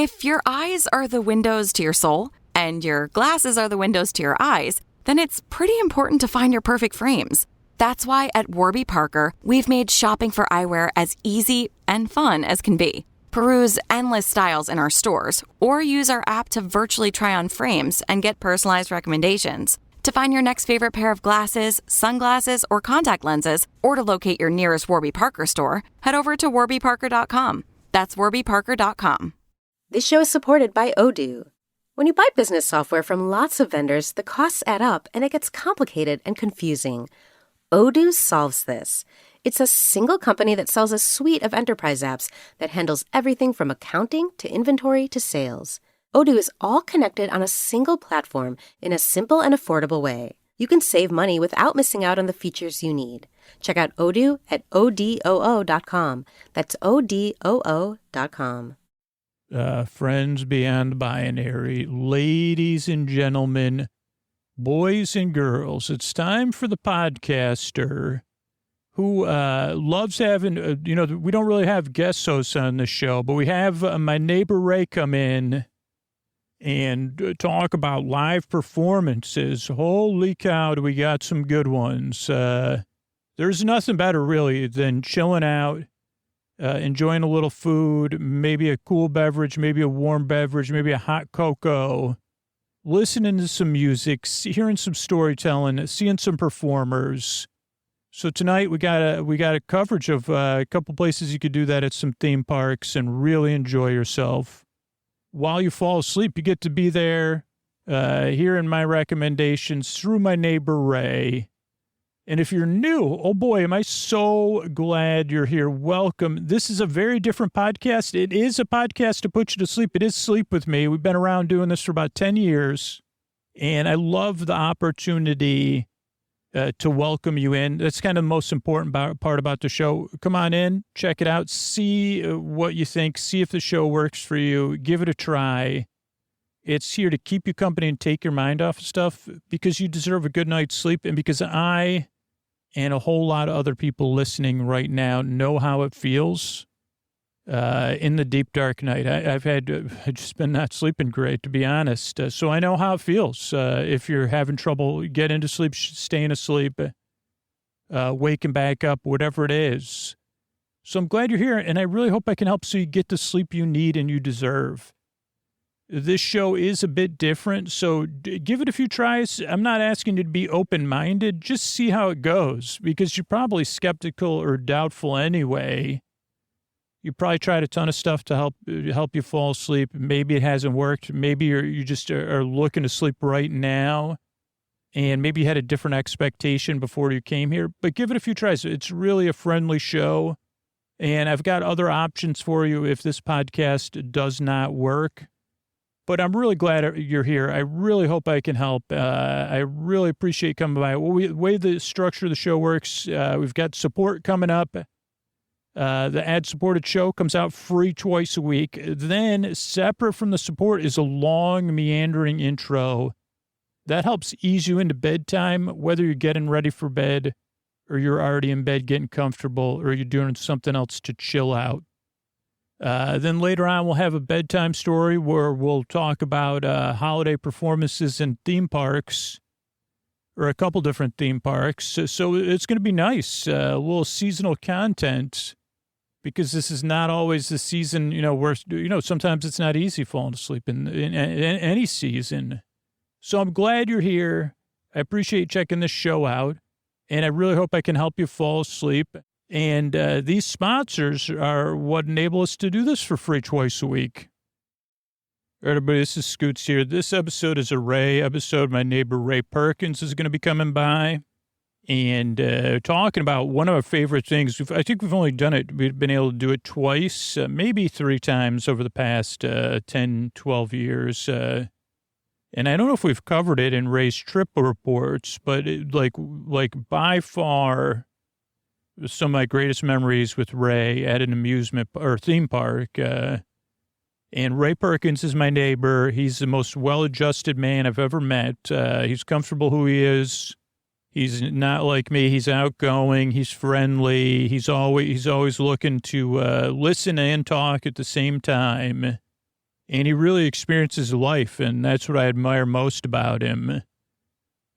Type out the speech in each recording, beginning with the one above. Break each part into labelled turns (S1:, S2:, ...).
S1: If your eyes are the windows to your soul and your glasses are the windows to your eyes, then it's pretty important to find your perfect frames. That's why at Warby Parker, we've made shopping for eyewear as easy and fun as can be. Peruse endless styles in our stores or use our app to virtually try on frames and get personalized recommendations. To find your next favorite pair of glasses, sunglasses, or contact lenses, or to locate your nearest Warby Parker store, head over to warbyparker.com. That's warbyparker.com.
S2: This show is supported by Odoo. When you buy business software from lots of vendors, the costs add up and it gets complicated and confusing. Odoo solves this. It's a single company that sells a suite of enterprise apps that handles everything from accounting to inventory to sales. Odoo is all connected on a single platform in a simple and affordable way. You can save money without missing out on the features you need. Check out Odoo at odoo.com. That's odoo.com.
S3: Friends beyond binary, ladies and gentlemen, boys and girls, it's time for the podcaster who loves having, we don't really have guest hosts on the show, but we have my neighbor Ray come in and talk about live performances. Holy cow, do we got some good ones. There's nothing better, really, than chilling out, enjoying a little food, maybe a cool beverage, maybe a warm beverage, maybe a hot cocoa, listening to some music, hearing some storytelling, seeing some performers. So tonight we got a coverage of a couple places you could do that at some theme parks and really enjoy yourself. While you fall asleep, you get to be there, hearing my recommendations through my neighbor Ray. And if you're new, oh boy, am I so glad you're here. Welcome. This is a very different podcast. It is a podcast to put you to sleep. It is Sleep With Me. We've been around doing this for about 10 years. And I love the opportunity to welcome you in. That's kind of the most important part about the show. Come on in, check it out, see what you think, see if the show works for you, give it a try. It's here to keep you company and take your mind off of stuff because you deserve a good night's sleep and because I and a whole lot of other people listening right now know how it feels in the deep, dark night. I've just been not sleeping great, to be honest. So I know how it feels. If you're having trouble getting to sleep, staying asleep, waking back up, whatever it is. So I'm glad you're here, and I really hope I can help so you get the sleep you need and you deserve. This show is a bit different, so give it a few tries. I'm not asking you to be open-minded. Just see how it goes, because you're probably skeptical or doubtful anyway. You probably tried a ton of stuff to help you fall asleep. Maybe it hasn't worked. Maybe you just are looking to sleep right now, and maybe you had a different expectation before you came here. But give it a few tries. It's really a friendly show, and I've got other options for you if this podcast does not work. But I'm really glad you're here. I really hope I can help. I really appreciate coming by. The way the structure of the show works, we've got support coming up. The ad-supported show comes out free twice a week. Then, separate from the support, is a long, meandering intro. That helps ease you into bedtime, whether you're getting ready for bed or you're already in bed getting comfortable or you're doing something else to chill out. Then later on, we'll have a bedtime story where we'll talk about holiday performances in theme parks, or a couple different theme parks. So it's going to be nice, a little seasonal content, because this is not always the season, where, sometimes it's not easy falling asleep in any season. So I'm glad you're here. I appreciate checking this show out, and I really hope I can help you fall asleep. And these sponsors are what enable us to do this for free twice a week. Everybody, this is Scoots here. This episode is a Ray episode. My neighbor Ray Perkins is going to be coming by and talking about one of our favorite things. I think we've only done it. We've been able to do it twice, maybe 3 times over the past 10, 12 years. And I don't know if we've covered it in Ray's trip reports, but like by far, some of my greatest memories with Ray at an amusement or theme park. And Ray Perkins is my neighbor. He's the most well-adjusted man I've ever met. He's comfortable who he is. He's not like me. He's outgoing. He's friendly. He's always looking to listen and talk at the same time. And he really experiences life, and that's what I admire most about him.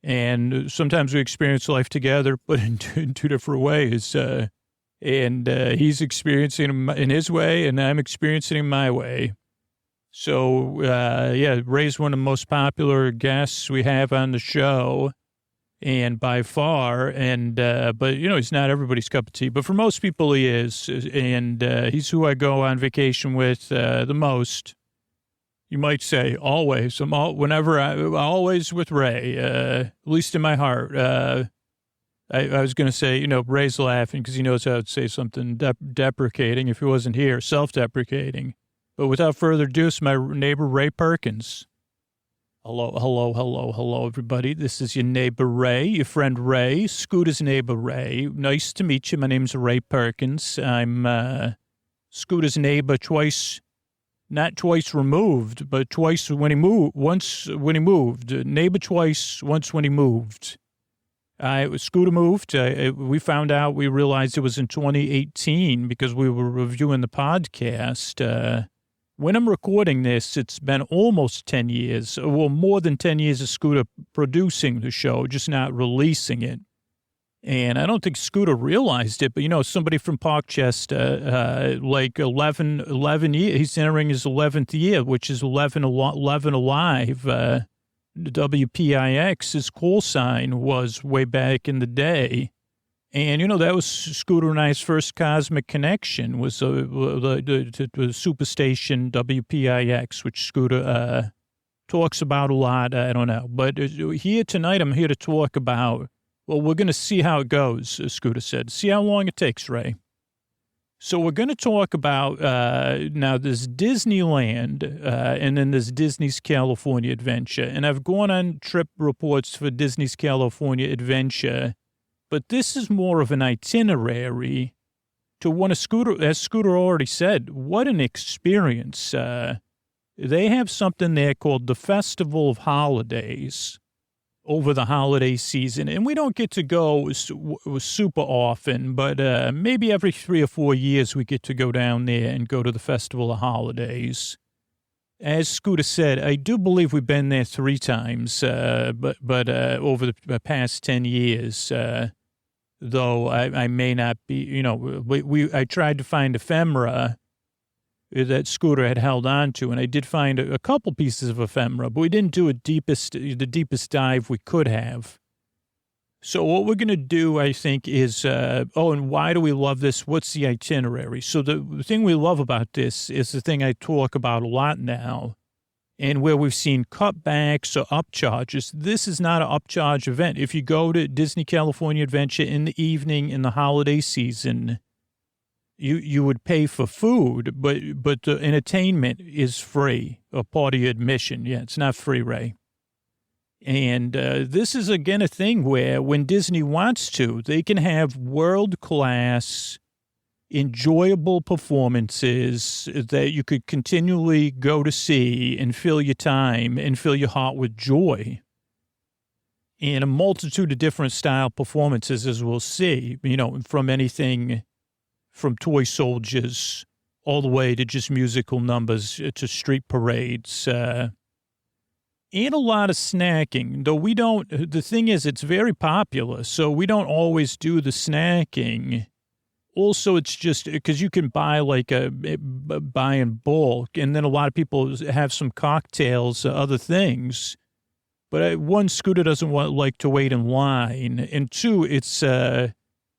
S3: And sometimes we experience life together, but in two different ways. And he's experiencing it in his way, and I'm experiencing it my way. So, Ray's one of the most popular guests we have on the show, and by far. And but he's not everybody's cup of tea. But for most people, he is, and he's who I go on vacation with the most. You might say always. Always with Ray, at least in my heart. I was going to say, Ray's laughing because he knows how to say something deprecating if he wasn't here, self-deprecating. But without further ado, it's my neighbor, Ray Perkins. Hello, everybody. This is your neighbor, Ray, your friend Ray, Scooter's neighbor, Ray. Nice to meet you. My name's Ray Perkins. I'm Scooter's neighbor not twice removed, but twice when he moved, once when he moved. Neighbor twice, once when he moved. Scooter moved. We realized it was in 2018 because we were reviewing the podcast. When I'm recording this, it's been almost 10 years, well, more than 10 years of Scooter producing the show, just not releasing it. And I don't think Scooter realized it, but, somebody from Parkchester, 11 years, he's entering his 11th year, which is 11 alive. WPIX, his call sign was way back in the day. And, that was Scooter and I's first cosmic connection was the superstation WPIX, which Scooter talks about a lot. I don't know. But here tonight, I'm here to talk about, well, we're going to see how it goes, Scooter said. See how long it takes, Ray. So we're going to talk about now this Disneyland and then this Disney's California Adventure. And I've gone on trip reports for Disney's California Adventure, but this is more of an itinerary to one of Scooter, as Scooter already said, what an experience. They have something there called the Festival of Holidays over the holiday season. And we don't get to go super often, but maybe every 3 or 4 years we get to go down there and go to the Festival of Holidays. As Scooter said, I do believe we've been there 3 times, but over the past 10 years, though I may not be, I tried to find ephemera that Scooter had held on to, and I did find a couple pieces of ephemera, but we didn't do the deepest dive we could have. So what we're going to do, I think, is, and why do we love this? What's the itinerary? So the thing we love about this is the thing I talk about a lot now, and where we've seen cutbacks or upcharges. This is not an upcharge event. If you go to Disney California Adventure in the evening in the holiday season, you would pay for food, but the entertainment is free, a part of your admission. Yeah, it's not free, Ray. And this is, again, a thing where when Disney wants to, they can have world-class, enjoyable performances that you could continually go to see and fill your time and fill your heart with joy. And a multitude of different style performances, as we'll see, from anything from toy soldiers all the way to just musical numbers to street parades, and a lot of snacking, though the thing is, it's very popular, so we don't always do the snacking. Also, it's just because you can buy buy in bulk, and then a lot of people have some cocktails, other things. But one, Scooter doesn't like to wait in line, and 2,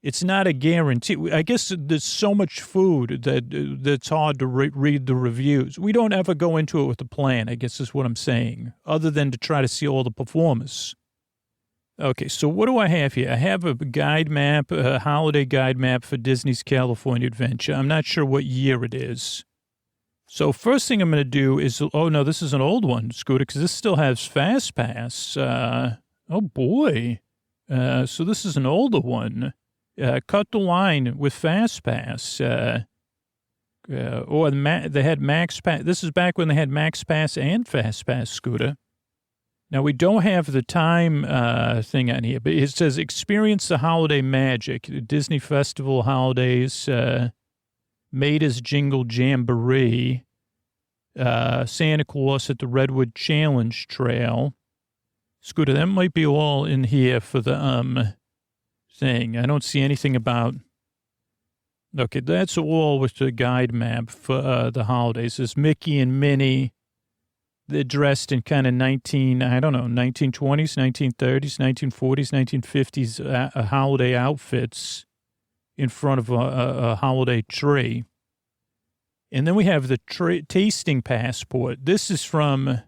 S3: it's not a guarantee. I guess there's so much food that's hard to read the reviews. We don't ever go into it with a plan, I guess is what I'm saying, other than to try to see all the performers. Okay, so what do I have here? I have a guide map, a holiday guide map for Disney's California Adventure. I'm not sure what year it is. So first thing I'm going to do is, oh no, this is an old one, Scooter, because this still has Fast Pass. Oh boy. So this is an older one. Cut the line with Fast Pass. They had Max Pass. This is back when they had Max Pass and Fast Pass, Scooter. Now, we don't have the time thing on here, but it says experience the holiday magic. Disney Festival Holidays, Maida's Jingle Jamboree. Santa Claus at the Redwood Challenge Trail. Scooter, that might be all in here for the thing. I don't see anything about... Okay, that's all with the guide map for the holidays. There's Mickey and Minnie. They're dressed in kind of 1920s, 1930s, 1940s, 1950s holiday outfits in front of a holiday tree. And then we have the tasting passport. This is from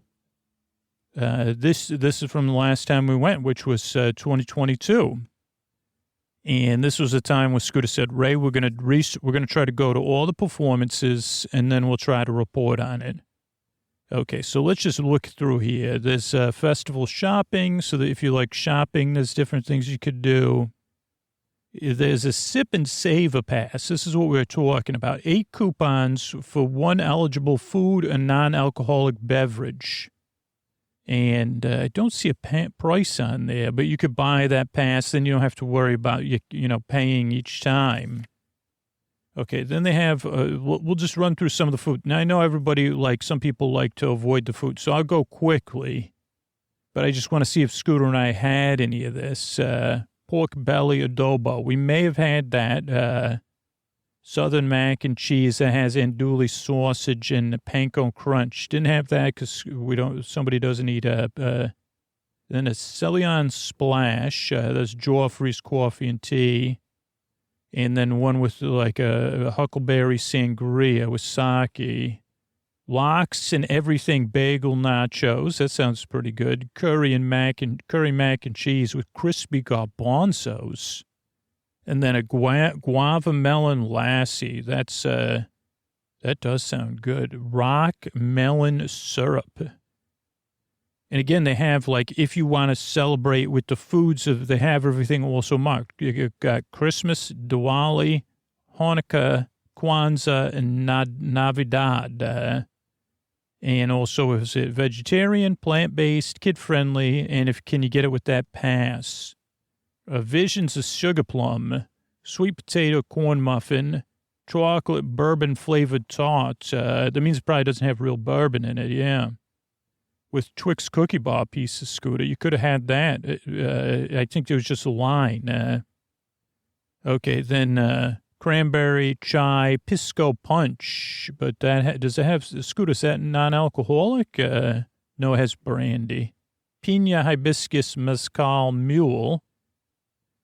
S3: this is from the last time we went, which was 2022. And this was a time when Scooter said, "Ray, we're gonna try to go to all the performances, and then we'll try to report on it." Okay, so let's just look through here. There's festival shopping, so that if you like shopping, there's different things you could do. There's a sip and save a pass. This is what we were talking about. 8 coupons for 1 eligible food and non-alcoholic beverage. And I don't see a price on there, but you could buy that pass. Then you don't have to worry about, paying each time. Okay, then they have, we'll just run through some of the food. Now, I know some people like to avoid the food, so I'll go quickly. But I just want to see if Scooter and I had any of this. Pork belly adobo. We may have had that. Southern mac and cheese that has andouille sausage and panko crunch. Didn't have that because somebody doesn't eat then a Celion splash. There's Joffrey's coffee and tea. And then one with like a huckleberry sangria with sake. Lox and everything bagel nachos. That sounds pretty good. Curry mac and cheese with crispy garbanzos. And then a guava melon lassi. That does sound good. Rock melon syrup. And again, they have if you want to celebrate with the foods they have everything also marked. You've got Christmas, Diwali, Hanukkah, Kwanzaa, and Navidad. And also, is it vegetarian, plant-based, kid-friendly, and can you get it with that pass? Visions of sugar plum, sweet potato corn muffin, chocolate bourbon-flavored tart. That means it probably doesn't have real bourbon in it, yeah. With Twix cookie bar pieces, Scooter. You could have had that. I think there was just a line. Okay, then cranberry, chai, pisco punch. But does it have, Scooter, is that non-alcoholic? No, it has brandy. Pina hibiscus mezcal mule.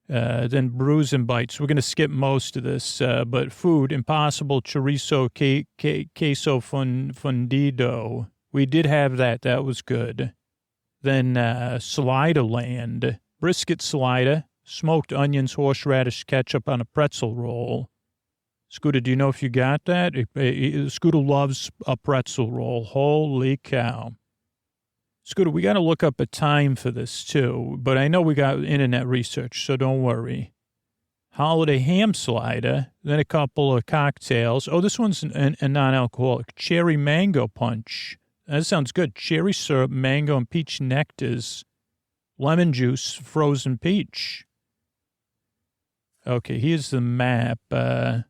S3: Then brews and bites. We're going to skip most of this, but food, impossible chorizo, queso fundido. We did have that. That was good. Then Salida Land, brisket salida, smoked onions, horseradish, ketchup on a pretzel roll. Scooter, do you know if you got that? Scooter loves a pretzel roll. Holy cow. Scooter, we got to look up a time for this, too. But I know we got internet research, so don't worry. Holiday ham slider, then a couple of cocktails. Oh, this one's a non-alcoholic. Cherry mango punch. That sounds good. Cherry syrup, mango, and peach nectars. Lemon juice, frozen peach. Okay, here's the map of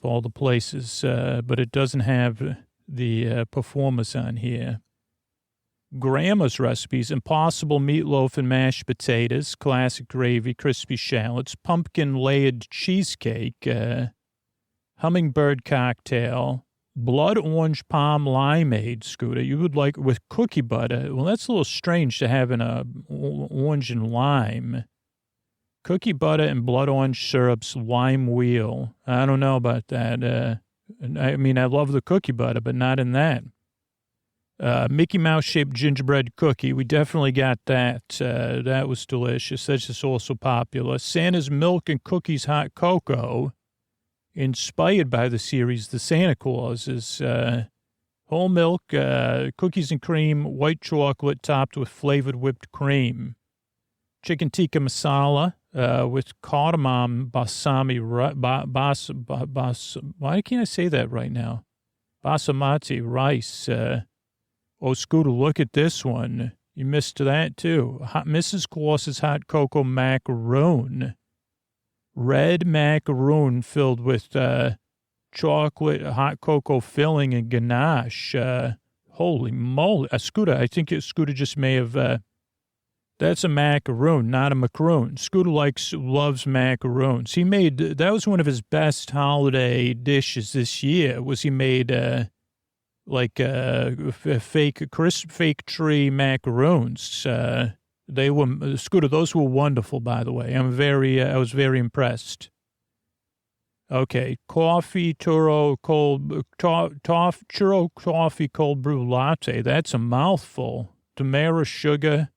S3: all the places, but it doesn't have the performers on here. Grandma's recipes, impossible meatloaf and mashed potatoes, classic gravy, crispy shallots, pumpkin layered cheesecake, hummingbird cocktail, blood orange palm limeade, Scooter. You would like with cookie butter. Well, that's a little strange to have in a orange and lime. Cookie butter and blood orange syrups, lime wheel. I don't know about that. I mean, I love the cookie butter, but not in that. Mickey Mouse shaped gingerbread cookie. We definitely got that. That was delicious. That's just also popular. Santa's milk and cookies hot cocoa. Inspired by the series, The Santa Claus is whole milk, cookies and cream, white chocolate topped with flavored whipped cream. Chicken tikka masala with cardamom basami, why can't I say that right now? Basmati rice. Oh, Scooter, look at this one. You missed that, too. Mrs. Claus's hot cocoa macaroon. Red macaroon filled with chocolate, hot cocoa filling, and ganache. Holy moly. Scooter, I think Scooter just may have, that's a macaroon, not a macaroon. Scooter loves macaroons. That was one of his best holiday dishes this year, he made, fake tree macaroons. Scooter, those were wonderful, by the way. I was very impressed. Okay, churro coffee cold brew latte. That's a mouthful. Demerara sugar.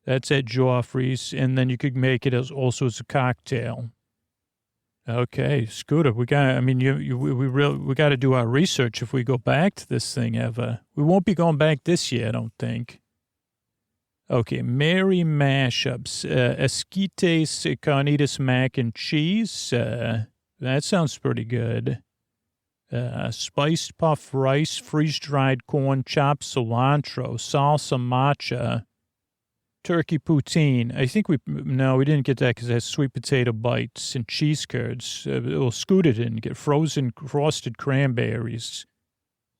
S3: That's at Joffrey's, and then you could make it also as a cocktail. Okay, Scooter, we got to do our research if we go back to this thing ever. We won't be going back this year, I don't think. Okay, Merry Mashups, Esquites Carnitas mac and cheese. That sounds pretty good. Spiced puff rice, freeze-dried corn, chopped cilantro, salsa matcha, turkey poutine. I think we didn't get that because it has sweet potato bites and cheese curds. Scooter didn't get frozen frosted cranberries.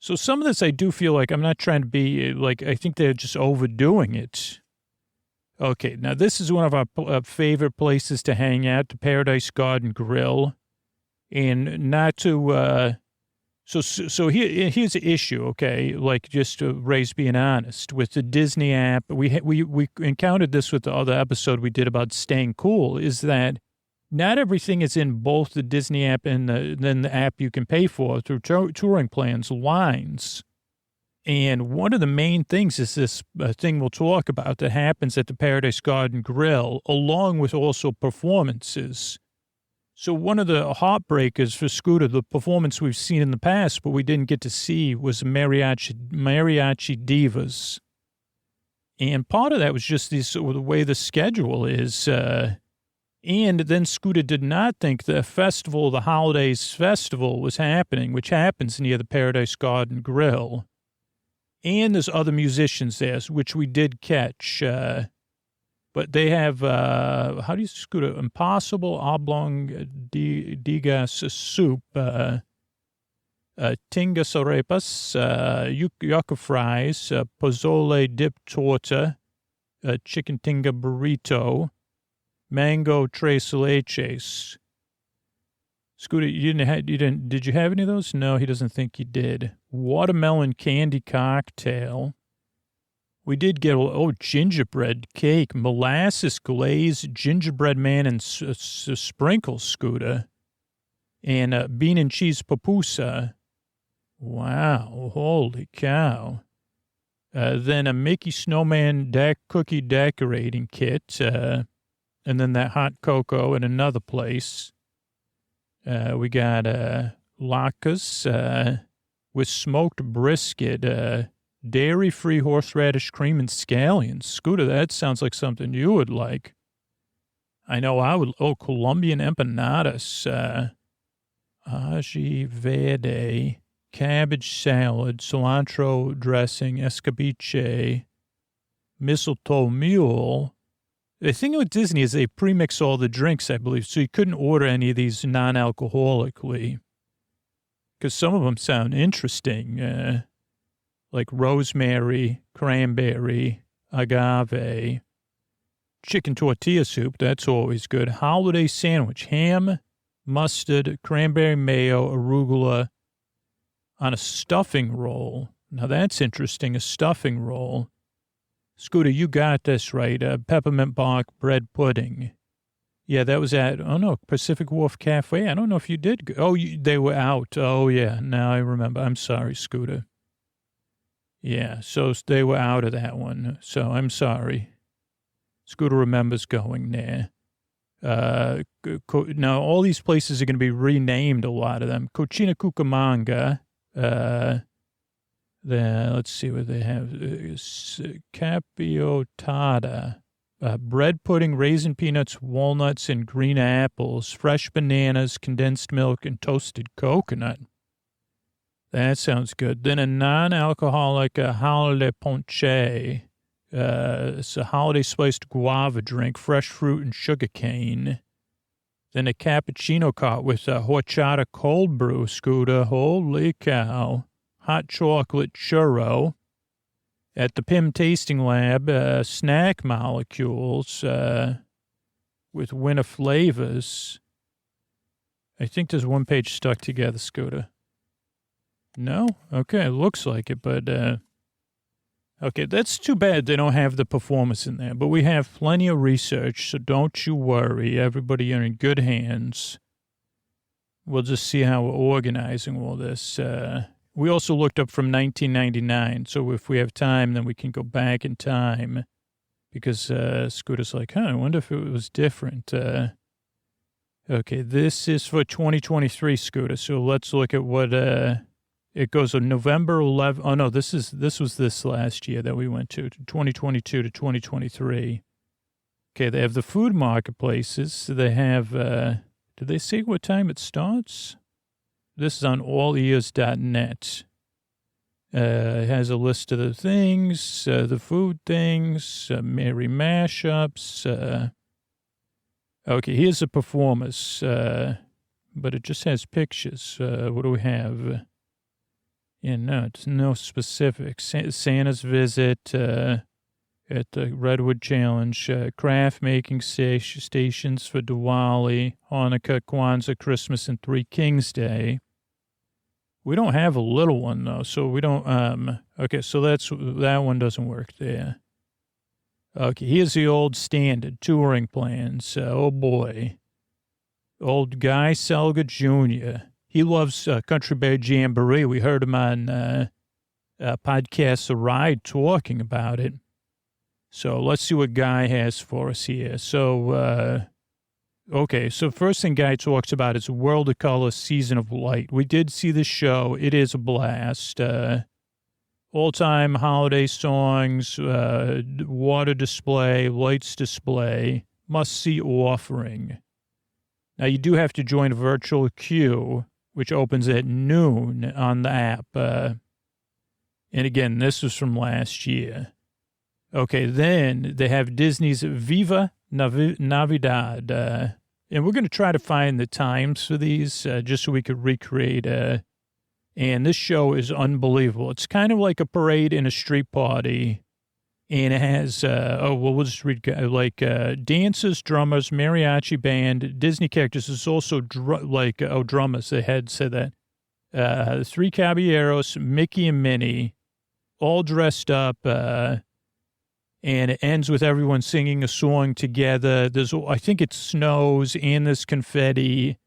S3: So some of this I do feel like I'm not trying to be I think they're just overdoing it. Okay, now this is one of our favorite places to hang out, the Paradise Garden Grill. And not to, here's the issue, okay? Just to raise being honest, with the Disney app, we encountered this with the other episode we did about staying cool, is that not everything is in both the Disney app and then the app you can pay for through touring plans lines. And one of the main things is this thing we'll talk about that happens at the Paradise Garden Grill, along with also performances. So one of the heartbreakers for Scooter, the performance we've seen in the past, but we didn't get to see, was Mariachi Divas. And part of that was just the way the schedule is. And then Scooter did not think the holidays festival was happening, which happens near the Paradise Garden Grill. And there's other musicians there, which we did catch. But they have, how do you Scooter? Impossible oblong digas soup, tinga sorepas, yucca fries, pozole dip torta, chicken tinga burrito, mango tres leches. Scooter, did you have any of those? No, he doesn't think he did. Watermelon candy cocktail. We did get, gingerbread cake, molasses glazed gingerbread man and sprinkles, Scooter, and bean and cheese pupusa. Wow, holy cow. Then a Mickey Snowman cookie decorating kit, and then that hot cocoa in another place. We got latkes with smoked brisket, dairy-free horseradish cream and scallions. Scooter, that sounds like something you would like. I know I would. Oh, Colombian empanadas, ají verde, cabbage salad, cilantro dressing, escabeche, mistletoe mule. The thing with Disney is they premix all the drinks, I believe, so you couldn't order any of these non-alcoholically. Because some of them sound interesting, like rosemary, cranberry, agave, chicken tortilla soup, that's always good. Holiday sandwich, ham, mustard, cranberry mayo, arugula on a stuffing roll. Now that's interesting, a stuffing roll. Scooter, you got this right. Peppermint bark bread pudding. Yeah, that was at, Pacific Wharf Cafe. I don't know if you did. They were out. Oh, yeah. Now I remember. I'm sorry, Scooter. Yeah, so they were out of that one. So I'm sorry. Scooter remembers going there. Now, all these places are going to be renamed, a lot of them. Cucina Cucamonga. Let's see what they have. Capiotada. Bread pudding, raisin peanuts, walnuts, and green apples, fresh bananas, condensed milk, and toasted coconut. That sounds good. Then a non-alcoholic holiday ponche. It's a holiday spiced guava drink, fresh fruit and sugar cane. Then a cappuccino cart with a horchata cold brew, Scooter. Holy cow. Hot chocolate churro. At the PIM Tasting Lab, snack molecules with winter flavors. I think there's one page stuck together, Scooter. No? Okay, it looks like it, but... Okay, that's too bad they don't have the performance in there, but we have plenty of research, so don't you worry. Everybody are in good hands. We'll just see how we're organizing all this. We also looked up from 1999, so if we have time, then we can go back in time, because Scooter's like, I wonder if it was different. Okay, this is for 2023, Scooter, so let's look at what... It goes on November 11th. Oh, no, this was this last year that we went to 2022 to 2023. Okay, they have the food marketplaces. They have, did they say what time it starts? This is on allears.net. It has a list of the things, the food things, merry mashups. Okay, here's the performers, but it just has pictures. What do we have? Yeah, no, it's no specifics. Santa's visit at the Redwood Challenge, craft making stations for Diwali, Hanukkah, Kwanzaa, Christmas, and Three Kings Day. We don't have a little one, though, so we don't, okay, so that one doesn't work there. Okay, here's the old standard touring plans. Oh, boy. Old Guy Selga Jr., he loves Country Bear Jamboree. We heard him on podcast The Ride talking about it. So let's see what Guy has for us here. So, okay, so first thing Guy talks about is World of Color, Season of Light. We did see the show. It is a blast. All-time holiday songs, water display, lights display, must-see offering. Now, you do have to join a virtual queue, which opens at noon on the app. And again, this was from last year. Okay, then they have Disney's Viva Navidad. And we're going to try to find the times for these just so we could recreate. And this show is unbelievable. It's kind of like a parade in a street party. And it has, we'll just read, dancers, drummers, mariachi band, Disney characters. There's also, drummers. The head said that. Three Caballeros, Mickey and Minnie, all dressed up. And it ends with everyone singing a song together. I think it snows and there's confetti.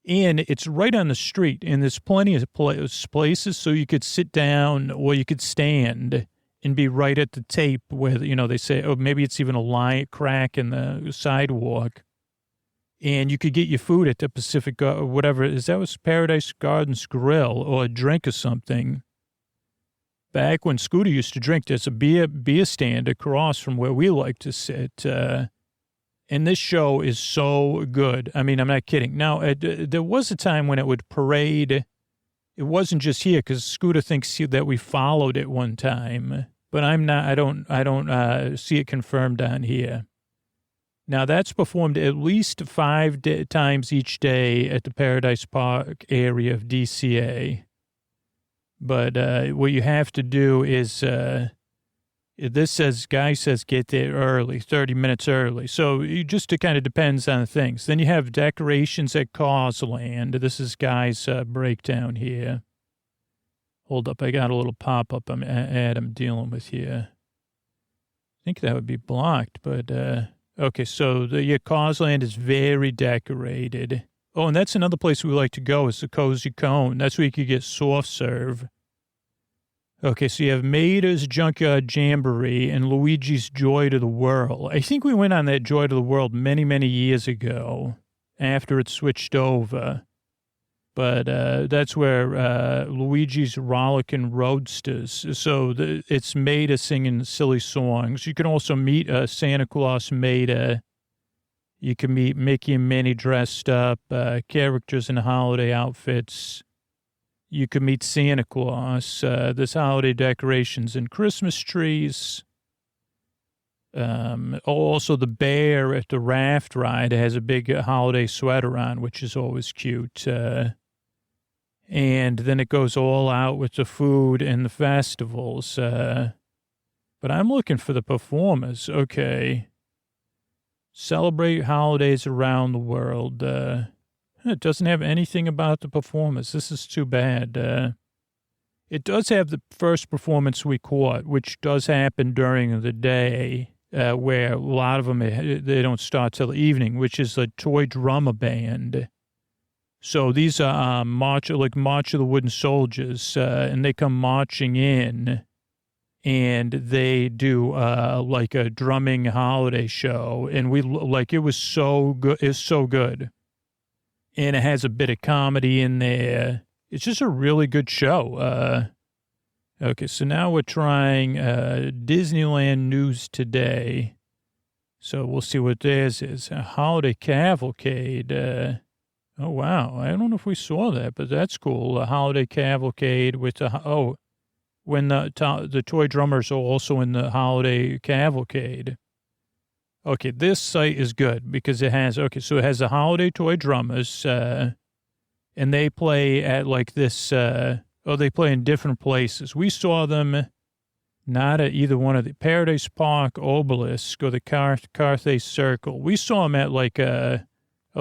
S3: And it's right on the street. And there's plenty of places so you could sit down or you could stand and be right at the tape where, they say, oh, maybe it's even a crack in the sidewalk. And you could get your food at the Pacific, or whatever. That was Paradise Gardens Grill, or a drink or something. Back when Scooter used to drink, there's a beer stand across from where we like to sit. And this show is so good. I mean, I'm not kidding. Now, there was a time when it would parade. It wasn't just here because Scooter thinks that we followed it one time, but I'm not. I don't see it confirmed on here. Now that's performed at least 5 times each day at the Paradise Park area of DCA. But what you have to do is, Guy says get there early, 30 minutes early. So just it kind of depends on things. Then you have decorations at Causland. This is Guy's breakdown here. Hold up, I got a little pop-up I'm dealing with here. I think that would be blocked, but okay, so Causland is very decorated. Oh, and that's another place we like to go is the Cozy Cone. That's where you could get soft serve. Okay, so you have Maida's Junkyard Jamboree and Luigi's Joy to the World. I think we went on that Joy to the World many, many years ago after it switched over. But that's where Luigi's Rollickin' Roadsters. So it's Maida singing silly songs. You can also meet Santa Claus Maida. You can meet Mickey and Minnie dressed up, characters in holiday outfits. You can meet Santa Claus. There's holiday decorations and Christmas trees. Also, the bear at the raft ride has a big holiday sweater on, which is always cute. And then it goes all out with the food and the festivals. But I'm looking for the performers. Okay. Celebrate holidays around the world. It doesn't have anything about the performers. This is too bad. It does have the first performance we caught, which does happen during the day, where a lot of them, they don't start till the evening, which is a toy drummer band. So these are March of the Wooden Soldiers, and they come marching in, and they do like a drumming holiday show, and it was so good. It's so good, and it has a bit of comedy in there. It's just a really good show. Okay, so now we're trying Disneyland News Today. So we'll see what theirs is. A holiday cavalcade. Oh, wow. I don't know if we saw that, but that's cool. A holiday cavalcade with when the toy drummers are also in the holiday cavalcade. Okay, this site is good because it has the holiday toy drummers, and they play at like this, they play in different places. We saw them not at either one of the Paradise Park, Obelisk, or the Carthay Circle. We saw them at like I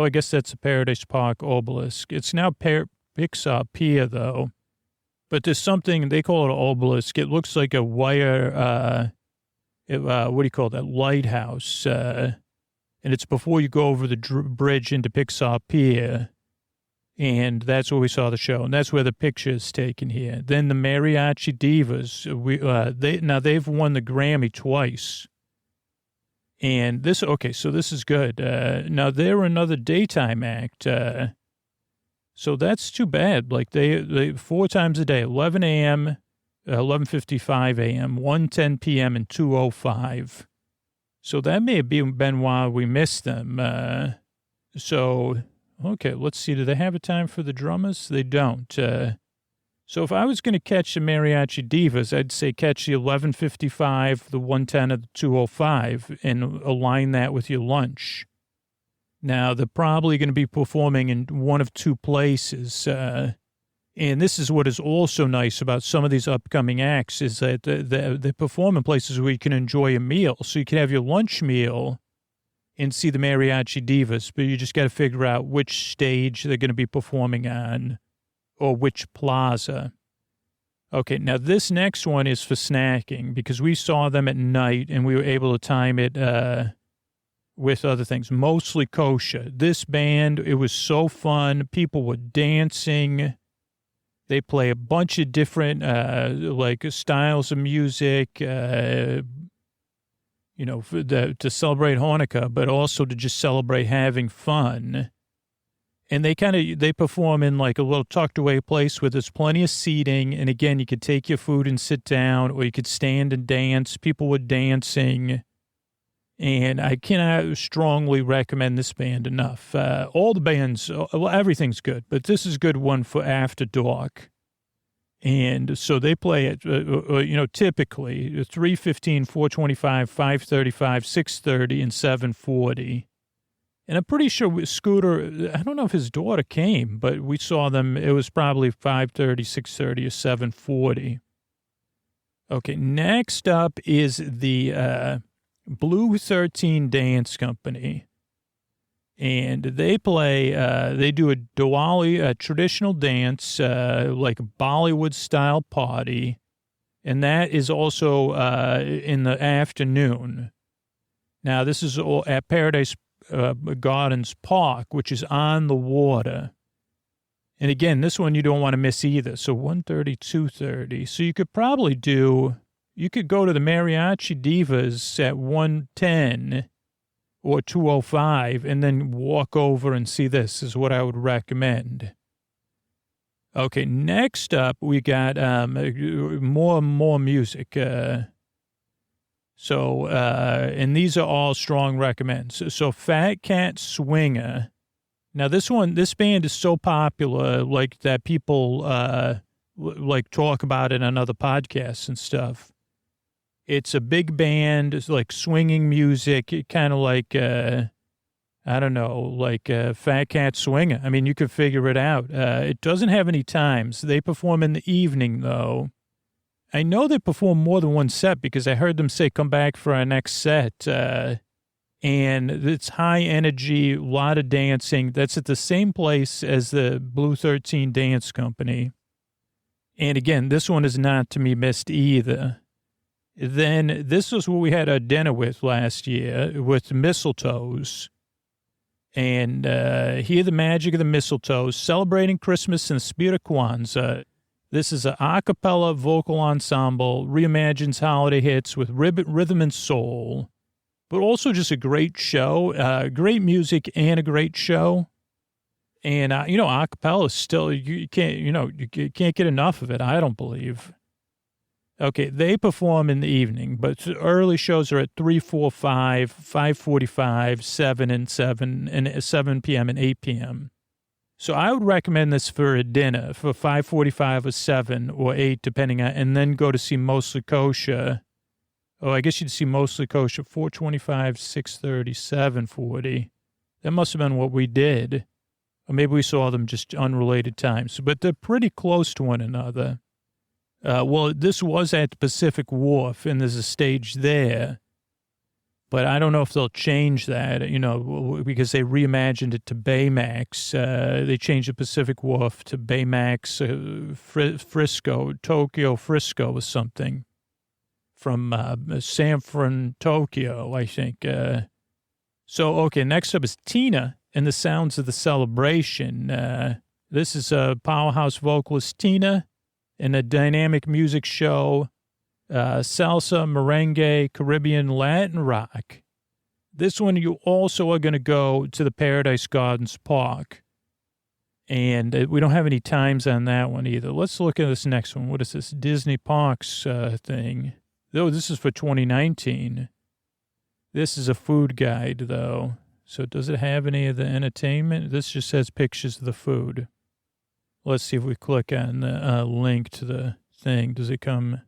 S3: guess that's a Paradise Park Obelisk. It's now Pixar Pier, though. But there's something, they call it an obelisk. It looks like a wire, what do you call that, lighthouse. And it's before you go over the bridge into Pixar Pier. And that's where we saw the show. And that's where the picture is taken here. Then the Mariachi Divas, they've won the Grammy twice. And so this is good. Now they're another daytime act. So that's too bad. Like they 4 times a day, 11 a.m., 11:55 a.m., 1:10 p.m., and 2:05. So that may have been why we missed them. Okay, let's see. Do they have a time for the drummers? They don't. So if I was going to catch the Mariachi Divas, I'd say catch the 11:55, the 1:10, or the 2:05, and align that with your lunch. Now, they're probably going to be performing in one of two places. And this is what is also nice about some of these upcoming acts is that they perform in places where you can enjoy a meal. So you can have your lunch meal and see the Mariachi Divas, but you just got to figure out which stage they're going to be performing on. Or which plaza. Okay, now this next one is for snacking because we saw them at night and we were able to time it with other things, mostly kosher. This band, it was so fun. People were dancing. They play a bunch of different like styles of music, to celebrate Hanukkah, but also to just celebrate having fun. And they perform in like a little tucked away place where there's plenty of seating. And again, you could take your food and sit down, or you could stand and dance. People were dancing. And I cannot strongly recommend this band enough. All the bands, everything's good, but this is a good one for after dark. And so they play at, typically 3:15, 4:25, 5:35, 6:30, and 7:40. And I'm pretty sure Scooter, I don't know if his daughter came, but we saw them. It was probably 5:30, 6:30, or 7:40. Okay, next up is the Blue 13 Dance Company. And they play, they do a Diwali, a traditional dance, like a Bollywood-style party. And that is also in the afternoon. Now, this is all at Paradise Gardens Park, which is on the water. And again, this one you don't want to miss either. So 1:30, 2:30. So you could probably you could go to the Mariachi Divas at 1:10 or 2:05 and then walk over and see this is what I would recommend. Okay, next up we got more music. And these are all strong recommends. So Fat Cat Swinger. Now this band is so popular, like that people like talk about it on other podcasts and stuff. It's a big band. It's like swinging music, kind of like, I don't know, like Fat Cat Swinger. I mean, you could figure it out. It doesn't have any times. They perform in the evening, though. I know they perform more than one set because I heard them say, come back for our next set. And it's high energy, a lot of dancing. That's at the same place as the Blue 13 Dance Company. And again, this one is not to be missed either. Then this was what we had our dinner with last year with Mistletoes. And hear the magic of the mistletoe, celebrating Christmas in the spirit of Kwanzaa. This is an a cappella vocal ensemble, reimagines holiday hits with rhythm and soul, but also just a great show, great music and a great show. And, a cappella is still, you can't get enough of it, I don't believe. Okay, they perform in the evening, but early shows are at 3, 4, 5, 5:45, 7, and 7 p.m. and 8 p.m. So I would recommend this for a dinner for 5:45 or 7 or 8, depending on, and then go to see Mostly Kosher. Oh, I guess you'd see Mostly Kosher 4:25, 6:30, 7:40. That must have been what we did. Or maybe we saw them just unrelated times, but they're pretty close to one another. Well, this was at the Pacific Wharf, and there's a stage there. But I don't know if they'll change that, because they reimagined it to Baymax. They changed the Pacific Wharf to Baymax, Frisco, Tokyo, Frisco or something. From San Fran, Tokyo, I think. Okay, next up is Tina and the Sounds of the Celebration. This is a powerhouse vocalist, Tina, in a dynamic music show, salsa, merengue, Caribbean, Latin rock. This one, you also are going to go to the Paradise Gardens Park. And we don't have any times on that one either. Let's look at this next one. What is this? Disney Parks thing. Oh, this is for 2019. This is a food guide, though. So does it have any of the entertainment? This just says pictures of the food. Let's see if we click on the link to the thing. Does it come?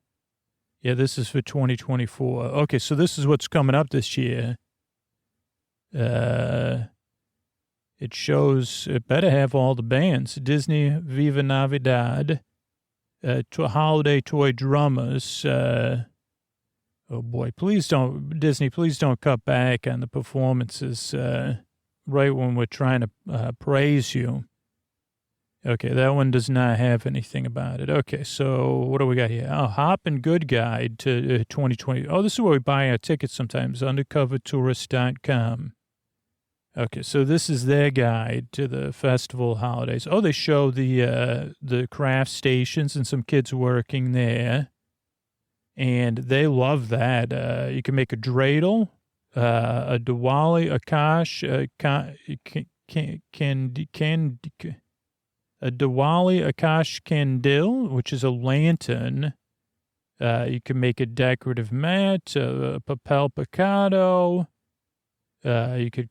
S3: Yeah, this is for 2024. Okay, so this is what's coming up this year. It shows, it better have all the bands. Disney Viva Navidad, Holiday Toy Drummers. Oh boy, Disney, please don't cut back on the performances right when we're trying to praise you. Okay, that one does not have anything about it. Okay, so what do we got here? Oh, Hop and Good Guide to 2020. Oh, this is where we buy our tickets sometimes, undercovertourist.com. Okay, so this is their guide to the festival holidays. Oh, they show the craft stations and some kids working there. And they love that. You can make a dreidel, a Diwali, a Diwali Akash Kandil, which is a lantern. You can make a decorative mat, a papel picado. You could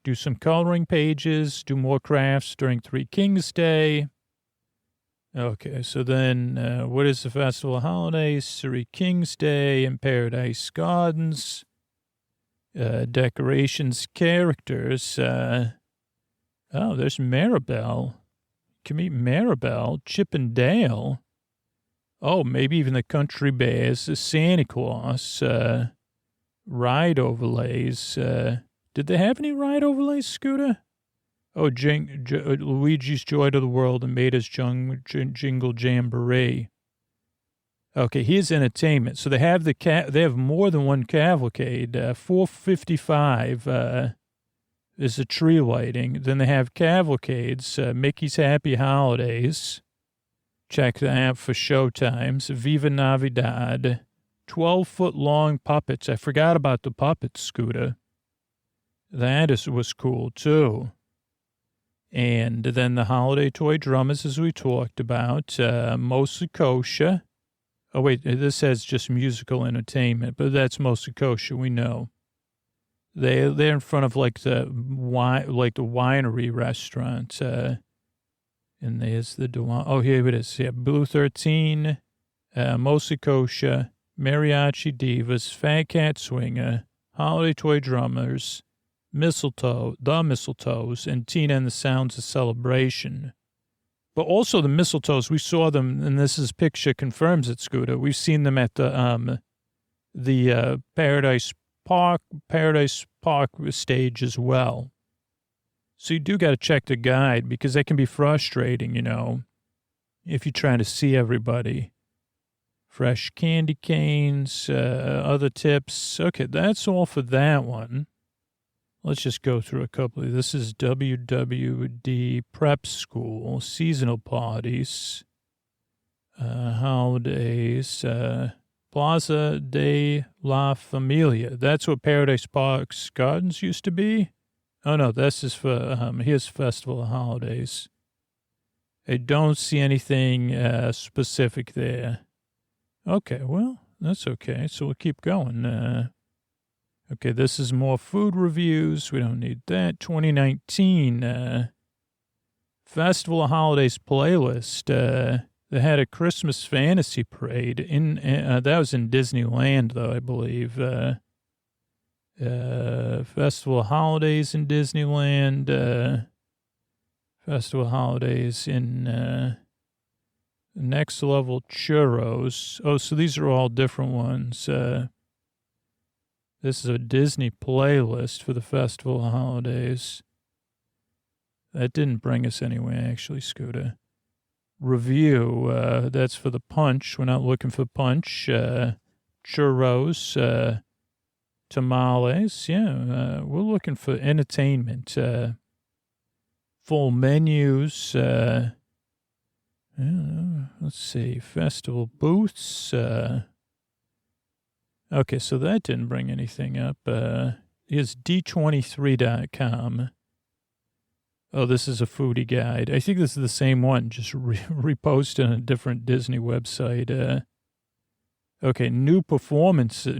S3: do some coloring pages, do more crafts during Three Kings Day. Okay, so then what is the festival holidays? Three Kings Day in Paradise Gardens. Decorations, characters. There's Maribel. You can meet Maribel, Chip and Dale. Oh, maybe even the Country Bears, the Santa Claus, ride overlays. Did they have any ride overlays, Scooter? Oh, Luigi's Joy to the World and Maida's Jingle Jamboree. Okay, here's entertainment. So they have they have more than one cavalcade. 4:55 is the tree lighting. Then they have cavalcades. Mickey's Happy Holidays. Check the app for show times. Viva Navidad. 12-foot-long puppets. I forgot about the puppets, Scooter. That was cool, too. And then the holiday toy drummers, as we talked about, mostly kosher. Oh, wait, this says just musical entertainment, but that's mostly kosher, we know. They're in front of like the winery restaurant. And there's the, oh, here it is. Yeah, Blue 13, mostly kosher, Mariachi Divas, Fat Cat Swinger, Holiday Toy Drummers, Mistletoe, The Mistletoes, and Tina and the Sounds of Celebration. But also the Mistletoes, we saw them, and picture confirms it, Scooter. We've seen them at the Paradise Park stage as well. So you do got to check the guide because that can be frustrating, if you're trying to see everybody. Fresh candy canes, other tips. Okay, that's all for that one. Let's just go through a couple of. This is WWD Prep School, seasonal parties, holidays, Plaza de la Familia. That's what Paradise Park's Gardens used to be. Oh, no, this is for, here's Festival of Holidays. I don't see anything specific there. Okay, well, that's okay. So we'll keep going. Okay, this is more food reviews. We don't need that. 2019 Festival of Holidays playlist. They had a Christmas fantasy parade. That was in Disneyland, though, I believe. Festival of Holidays in Disneyland. Festival of Holidays in Next Level Churros. Oh, so these are all different ones. This is a Disney playlist for the Festival of Holidays. That didn't bring us anywhere, actually, Scooter. Review, that's for the punch. We're not looking for punch. Churros, tamales. Yeah, we're looking for entertainment. Full menus. Let's see. Festival booths. Okay, so that didn't bring anything up. Here's D23.com. Oh, this is a foodie guide. I think this is the same one, just reposted on a different Disney website. Okay, new performances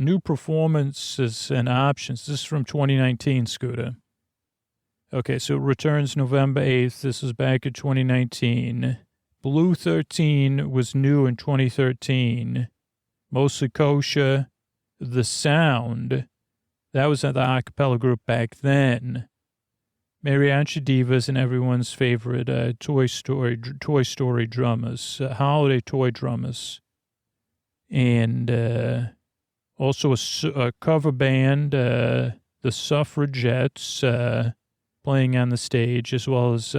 S3: and options. This is from 2019, Scooter. Okay, so it returns November 8th. This was back in 2019. Blue 13 was new in 2013. Mostly Kosher. The Sound, that was at the a cappella group back then. Mariachi Divas and everyone's favorite Toy Story drummers, holiday toy drummers. And also a cover band, the Suffragettes, playing on the stage, as well as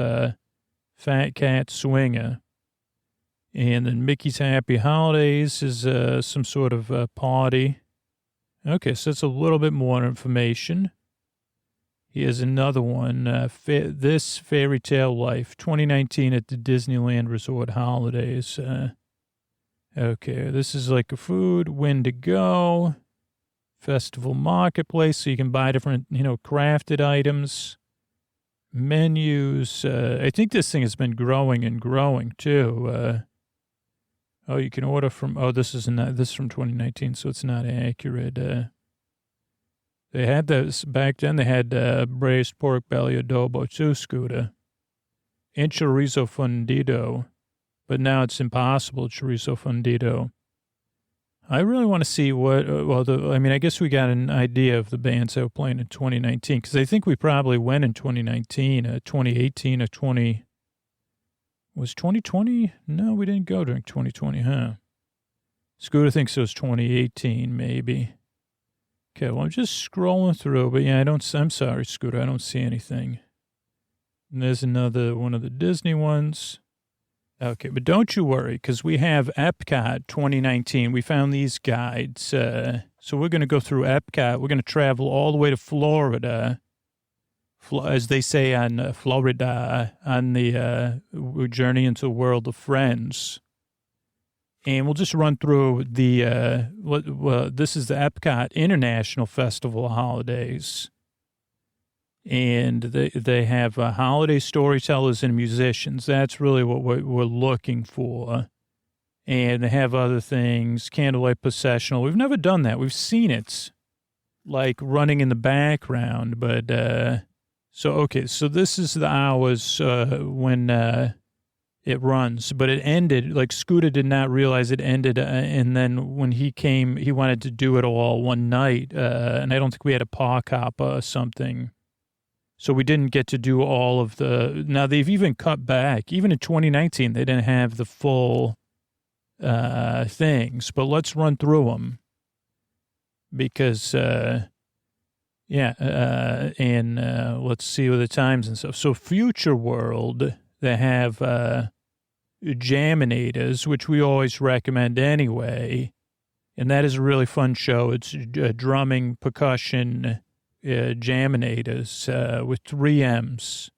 S3: Fat Cat Swinger. And then Mickey's Happy Holidays is some sort of party. Okay, so that's a little bit more information. Here's another one. This Fairy Tale Life, 2019 at the Disneyland Resort Holidays. Okay, this is like a food, when to go, festival marketplace, so you can buy different, crafted items, menus. I think this thing has been growing and growing, too. You can order from, this is from 2019, so it's not accurate. They had this, back then they had braised pork belly adobo too, Scooter. And chorizo fundido. But now it's impossible, chorizo fundido. I really want to see what, I guess we got an idea of the bands that were playing in 2019, because I think we probably went in 2019, 2018, or was 2020? No, we didn't go during 2020, huh? Scooter thinks it was 2018, maybe. Okay, well, I'm just scrolling through, but yeah, I'm sorry, Scooter, I don't see anything. And there's another one of the Disney ones. Okay, but don't you worry, because we have Epcot 2019. We found these guides. So we're going to go through Epcot. We're going to travel all the way to Florida, as they say on Florida, on the journey into the world of friends. And we'll just run through the, this is the Epcot International Festival of Holidays. And they have holiday storytellers and musicians. That's really what we're looking for. And they have other things, candlelight processional. We've never done that. We've seen it, like running in the background. But so this is the hours when It runs, but it ended, like Scooter did not realize it ended. And then when he came, he wanted to do it all one night. And I don't think we had a park hop or something. So we didn't get to do all of now they've even cut back. Even in 2019, they didn't have the full things, but let's run through them because, and let's see what the times and stuff. So Future World, they have Jaminators, which we always recommend anyway. And that is a really fun show. It's drumming, percussion, Jaminators with 3 M's.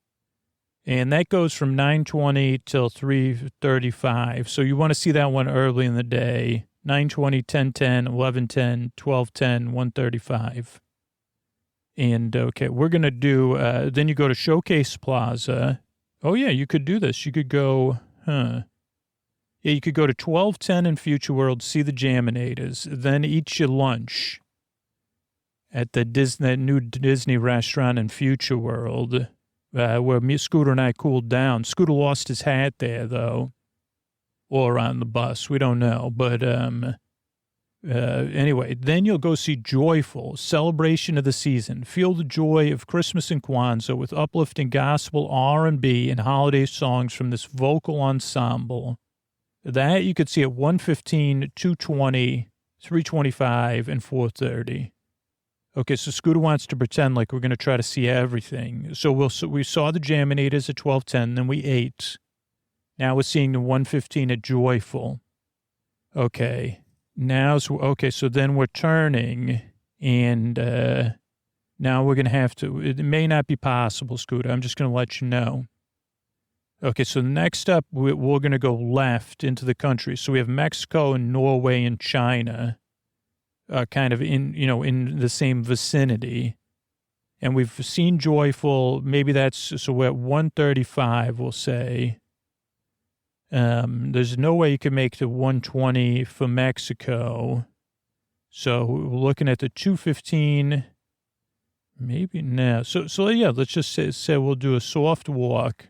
S3: And that goes from 9:20 till 3:35. So you want to see that one early in the day. 9:20, 10:10, 11:10, 12:10, 1:35. And, okay, we're going to do, then you go to Showcase Plaza. Oh, yeah, you could do this. You could go, Yeah, you could go to 12:10 in Future World, see the Jaminators, then eat your lunch at that new Disney restaurant in Future World, where Scooter and I cooled down. Scooter lost his hat there, though, or on the bus. We don't know. But anyway, then you'll go see Joyful, celebration of the season. Feel the joy of Christmas and Kwanzaa with uplifting gospel, R&B, and holiday songs from this vocal ensemble. That you could see at 1:15, 2:20, 3:25, and 4:30. Okay, so Scooter wants to pretend like we're going to try to see everything. So we saw the Jaminators at 12:10, then we ate. Now we're seeing the 1:15 at Joyful. Okay, so then we're turning, and now we're going to have to, it may not be possible, Scooter. I'm just going to let you know. Okay, so next up, we're going to go left into the country. So we have Mexico and Norway and China. Kind of in the same vicinity. And we've seen Joyful. Maybe so we're at 1:35, we'll say. There's no way you can make the 1:20 for Mexico. So we're looking at the 2:15. Maybe no. So yeah, let's just say we'll do a soft walk.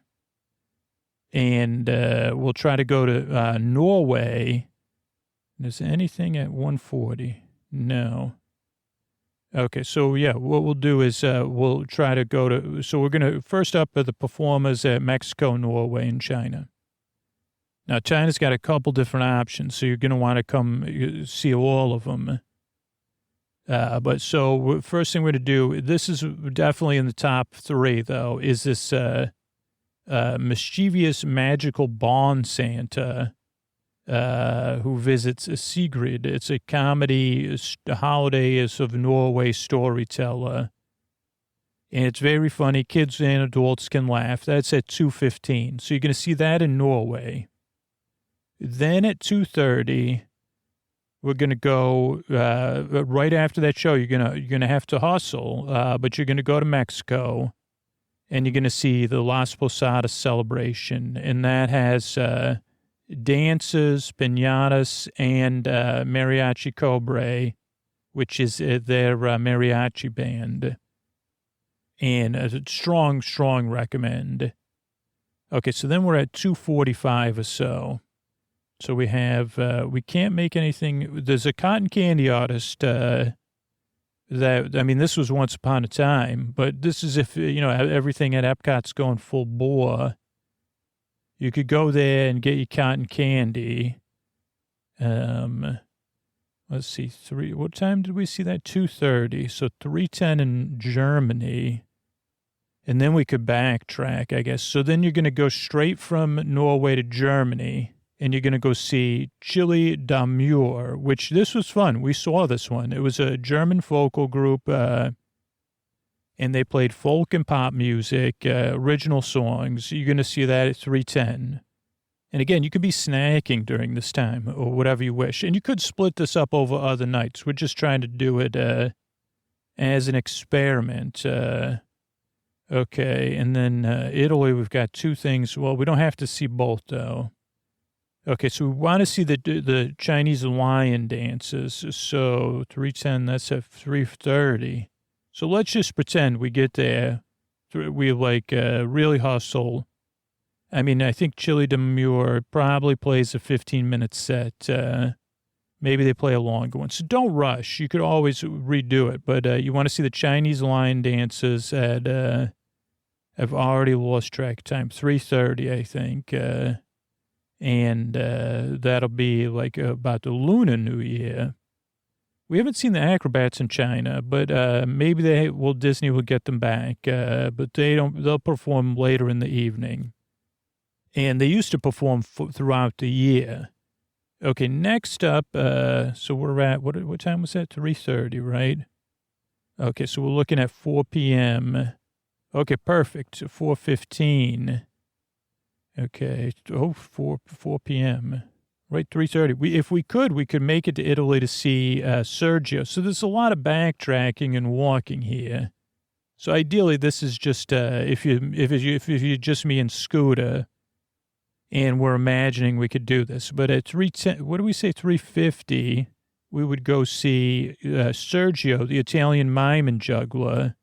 S3: And we'll try to go to Norway. Is anything at 1:40? No. Okay, so yeah, what we'll do is we'll try to go to, so we're going to, first up are the performers at Mexico, Norway, and China. Now, China's got a couple different options, so you're going to want to come see all of them. But so first thing we're going to do, this is definitely in the top 3, though, is this mischievous, magical Barn Santa who visits Sigrid. It's a comedy, a holiday of Norway storyteller. And it's very funny. Kids and adults can laugh. That's at 2:15. So you're going to see that in Norway. Then at 2:30, we're going to go, right after that show, you're going to have to hustle, but you're going to go to Mexico, and you're going to see the Las Posadas celebration. And that has dances, piñatas, and Mariachi Cobre, which is their mariachi band. And a strong recommend. Okay, so then we're at 2:45 or so. So we have, we can't make anything. There's a cotton candy artist this was once upon a time, but this is if, everything at Epcot's going full bore. You could go there and get your cotton candy. Let's see, what time did we see that? 2:30. So 3:10 in Germany. And then we could backtrack, I guess. So then you're going to go straight from Norway to Germany, and you're going to go see Chili Damur, which this was fun. We saw this one. It was a German vocal group, and they played folk and pop music, original songs. You're going to see that at 3:10. And again, you could be snacking during this time or whatever you wish. And you could split this up over other nights. We're just trying to do it as an experiment. Okay, and then Italy, we've got 2 things. Well, we don't have to see both, though. Okay, so we want to see the Chinese lion dances. So 3:10, that's at 3:30. So let's just pretend we get there. We really hustle. I mean, I think Chili Demure probably plays a 15-minute set. Maybe they play a longer one. So don't rush. You could always redo it. But you want to see the Chinese lion dances at, I've already lost track of time, 3:30, I think. And that'll be like about the Lunar New Year. We haven't seen the acrobats in China, but maybe Disney will get them back. But they'll perform later in the evening. And they used to perform throughout the year. Okay, next up, so we're at, what time was that? 3:30, right? Okay, so we're looking at 4 p.m. Okay, perfect. 4:15. Okay, 4 p.m. Right, 3:30. If we could make it to Italy to see Sergio. So there's a lot of backtracking and walking here. So ideally, this is just if you just me and Scooter. And we're imagining we could do this. But at 3:10, what do we say, 3:50, we would go see Sergio, the Italian mime and juggler.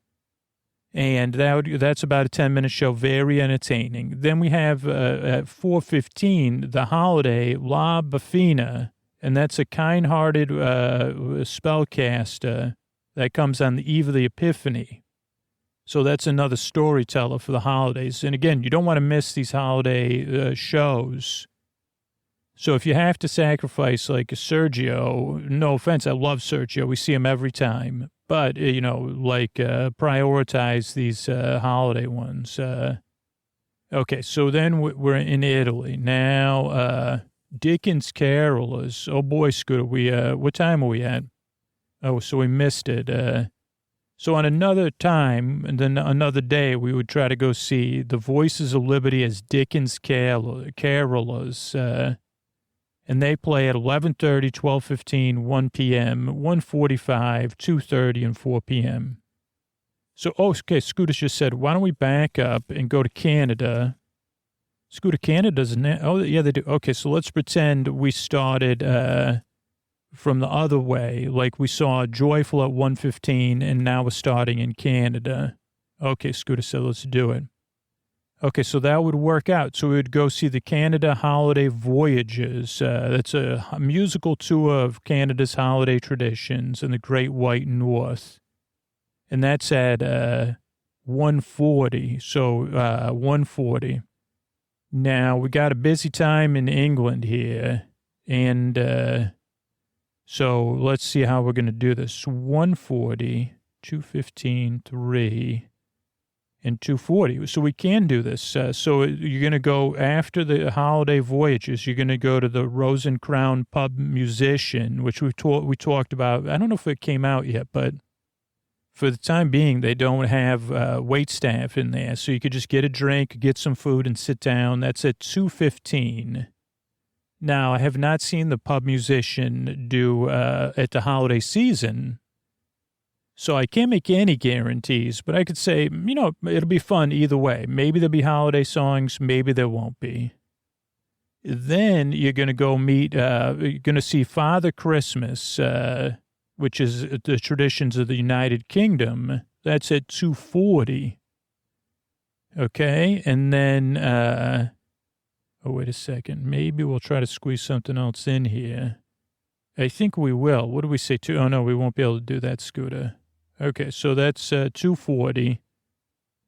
S3: And that's about a 10-minute show, very entertaining. Then we have at 4:15, the holiday La Bafina, and that's a kind-hearted spellcaster that comes on the eve of the Epiphany. So that's another storyteller for the holidays. And again, you don't want to miss these holiday shows. So if you have to sacrifice like Sergio, no offense, I love Sergio. We see him every time. But, prioritize these holiday ones. Okay, so then we're in Italy. Now, Dickens Carolers. Oh, boy, Scooter, what time are we at? Oh, so we missed it. So on another time, and then another day, we would try to go see The Voices of Liberty as Dickens Carolers. And they play at 11:30, 12:15, 1 p.m., 1:45, 2:30, and 4 p.m. So, okay, Scooter just said, why don't we back up and go to Canada? Scooter, Canada doesn't, yeah, they do. Okay, so let's pretend we started from the other way, like we saw Joyful at 1:15, and now we're starting in Canada. Okay, Scooter said, let's do it. Okay, so that would work out. So we would go see the Canada Holiday Voyages. That's a musical tour of Canada's holiday traditions in the Great White North. And that's at 1:40. So 1:40. Now, we got a busy time in England here. And so let's see how we're going to do this. 1:40, 2:15, 3, and 2:40. So we can do this. So you're going to go after the holiday voyages. You're going to go to the Rose and Crown Pub Musician, which we talked about. I don't know if it came out yet, but for the time being, they don't have wait staff in there. So you could just get a drink, get some food, and sit down. That's at 2:15. Now, I have not seen the Pub Musician do at the holiday season, so I can't make any guarantees, but I could say, it'll be fun either way. Maybe there'll be holiday songs, maybe there won't be. Then you're going to go meet, you're going to see Father Christmas, which is the traditions of the United Kingdom. That's at 2:40. Okay, and then, oh, wait a second. Maybe we'll try to squeeze something else in here. I think we will. What do we say? Oh, no, we won't be able to do that, Scooter. Okay, so that's 2:40.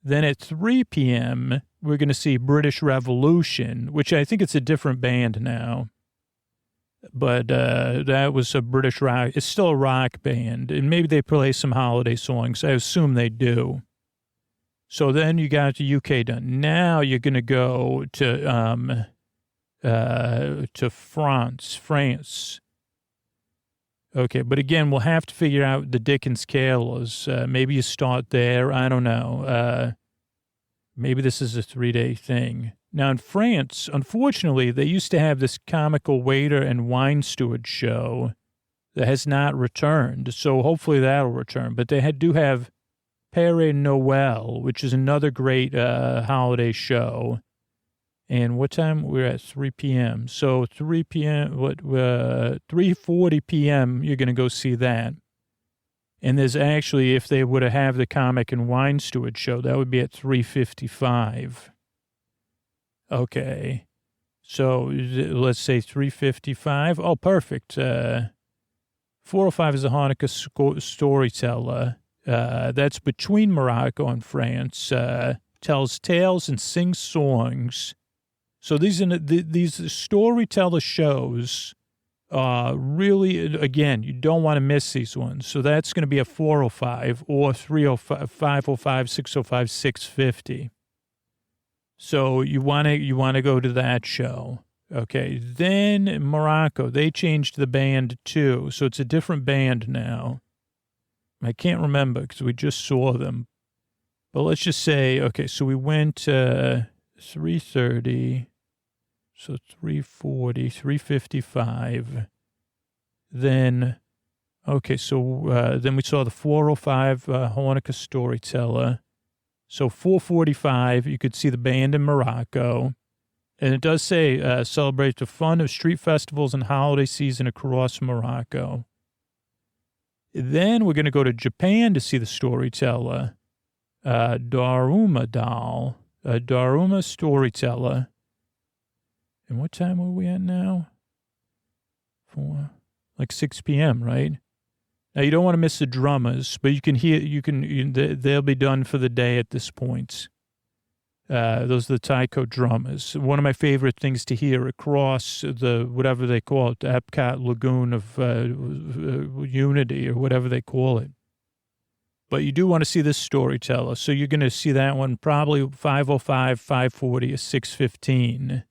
S3: Then at 3 p.m., we're going to see British Revolution, which I think it's a different band now. But that was a British rock. It's still a rock band, and maybe they play some holiday songs. I assume they do. So then you got the UK done. Now you're going to go to France. Okay, but again, we'll have to figure out the Dickens Carolers. Maybe you start there. I don't know. Maybe this is a 3-day thing. Now in France, unfortunately, they used to have this comical waiter and wine steward show that has not returned. So hopefully that'll return. But they do have Père Noël, which is another great holiday show. And what time? We're at 3 p.m. So 3 p.m., 3:40 p.m., you're going to go see that. And there's actually, if they would have the comic and wine steward show, that would be at 3:55. Okay. So let's say 355. Oh, perfect. 405 is a Hanukkah storyteller. That's between Morocco and France. Tells tales and sings songs. So these storyteller shows, really, again, you don't want to miss these ones. So that's going to be a 405 or 305, 505, 605, 650. So you want to go to that show. Okay. Then Morocco, they changed the band too. So it's a different band now. I can't remember because we just saw them. But let's just say, okay, so we went 330, so 340, 355. Then, okay, so then we saw the 405 Hanukkah storyteller. So 445, you could see the band in Morocco. And it does say celebrate the fun of street festivals and holiday season across Morocco. Then we're going to go to Japan to see the storyteller. Daruma doll, Daruma storyteller. And what time are we at now? 6 p.m., right? Now, you don't want to miss the drummers, but they'll be done for the day at this point. Those are the taiko drummers. One of my favorite things to hear across the, whatever they call it, the Epcot Lagoon of Unity or whatever they call it. But you do want to see this storyteller. So you're going to see that one probably 505, 540, or 615.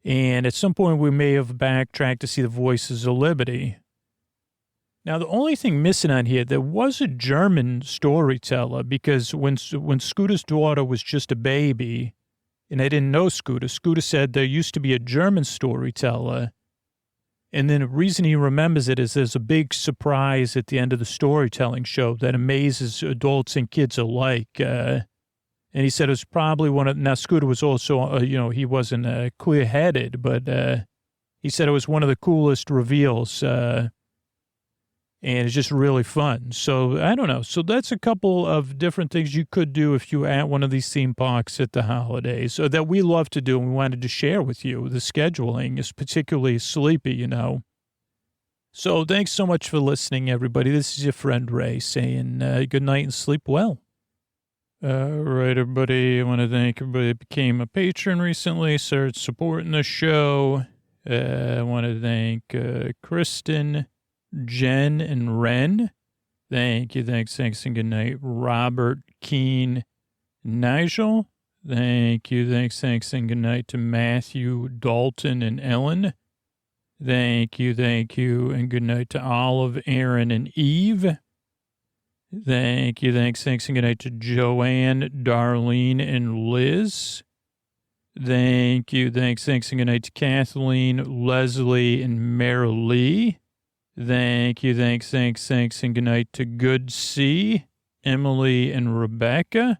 S3: And at some point we may have backtracked to see the Voices of Liberty. Now, the only thing missing on here, there was a German storyteller because when Scooter's daughter was just a baby, and I didn't know Scooter said there used to be a German storyteller. And then the reason he remembers it is there's a big surprise at the end of the storytelling show that amazes adults and kids alike. And he said it was probably now Scooter was also, he wasn't clear-headed, but he said it was one of the coolest reveals. And it's just really fun. So I don't know. So that's a couple of different things you could do if you at one of these theme parks at the holidays, or that we love to do and we wanted to share with you. The scheduling is particularly sleepy, So thanks so much for listening, everybody. This is your friend Ray saying good night and sleep well. All right, everybody. I want to thank everybody that became a patron recently, started supporting the show. I want to thank Kristen, Jen, and Ren. Thank you. Thanks, and good night. Robert, Keen, Nigel. Thank you. Thanks, and good night to Matthew, Dalton, and Ellen. Thank you, and good night to Olive, Aaron, and Eve. Thank you, thanks, and good night to Joanne, Darlene, and Liz. Thank you, thanks, and good night to Kathleen, Leslie, and Marilee. Thank you, thanks, and good night to Good C, Emily, and Rebecca.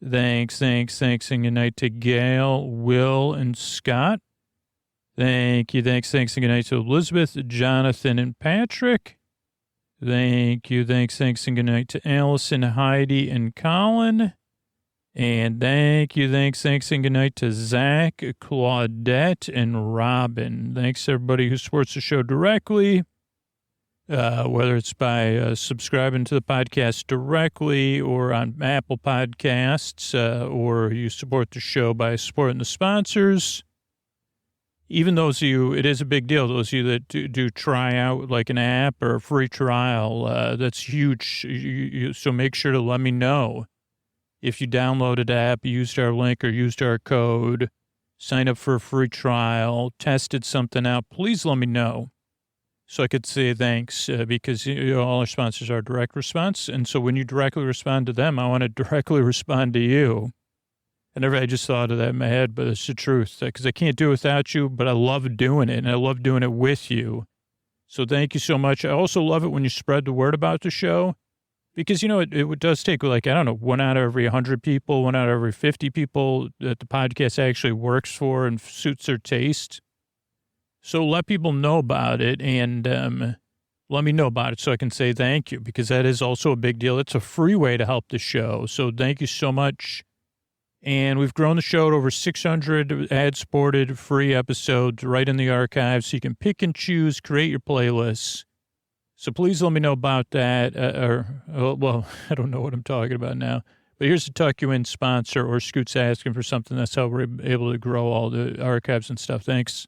S3: Thanks, and good night to Gail, Will, and Scott. Thank you, thanks, and good night to Elizabeth, Jonathan, and Patrick. Thank you, thanks, and good night to Allison, Heidi, and Colin. And thank you, thanks, and good night to Zach, Claudette, and Robin. Thanks, everybody who supports the show directly. Whether it's by subscribing to the podcast directly or on Apple Podcasts, or you support the show by supporting the sponsors. Even those of you, it is a big deal, those of you that do try out like an app or a free trial, that's huge. So make sure to let me know. If you downloaded the app, used our link or used our code, sign up for a free trial, tested something out, please let me know. So I could say thanks, because all our sponsors are direct response. And so when you directly respond to them, I want to directly respond to you. I just thought of that in my head, but it's the truth, because I can't do it without you, but I love doing it, and I love doing it with you. So thank you so much. I also love it when you spread the word about the show, because, it does take, 1 out of every 100 people, 1 out of every 50 people that the podcast actually works for and suits their taste. So let people know about it, and let me know about it so I can say thank you, because that is also a big deal. It's a free way to help the show. So thank you so much. And we've grown the show to over 600 ad-supported free episodes right in the archives. So you can pick and choose, create your playlists. So please let me know about that. Well, I don't know what I'm talking about now. But here's a Tuck You In sponsor, or Scoot's asking for something. That's how we're able to grow all the archives and stuff. Thanks.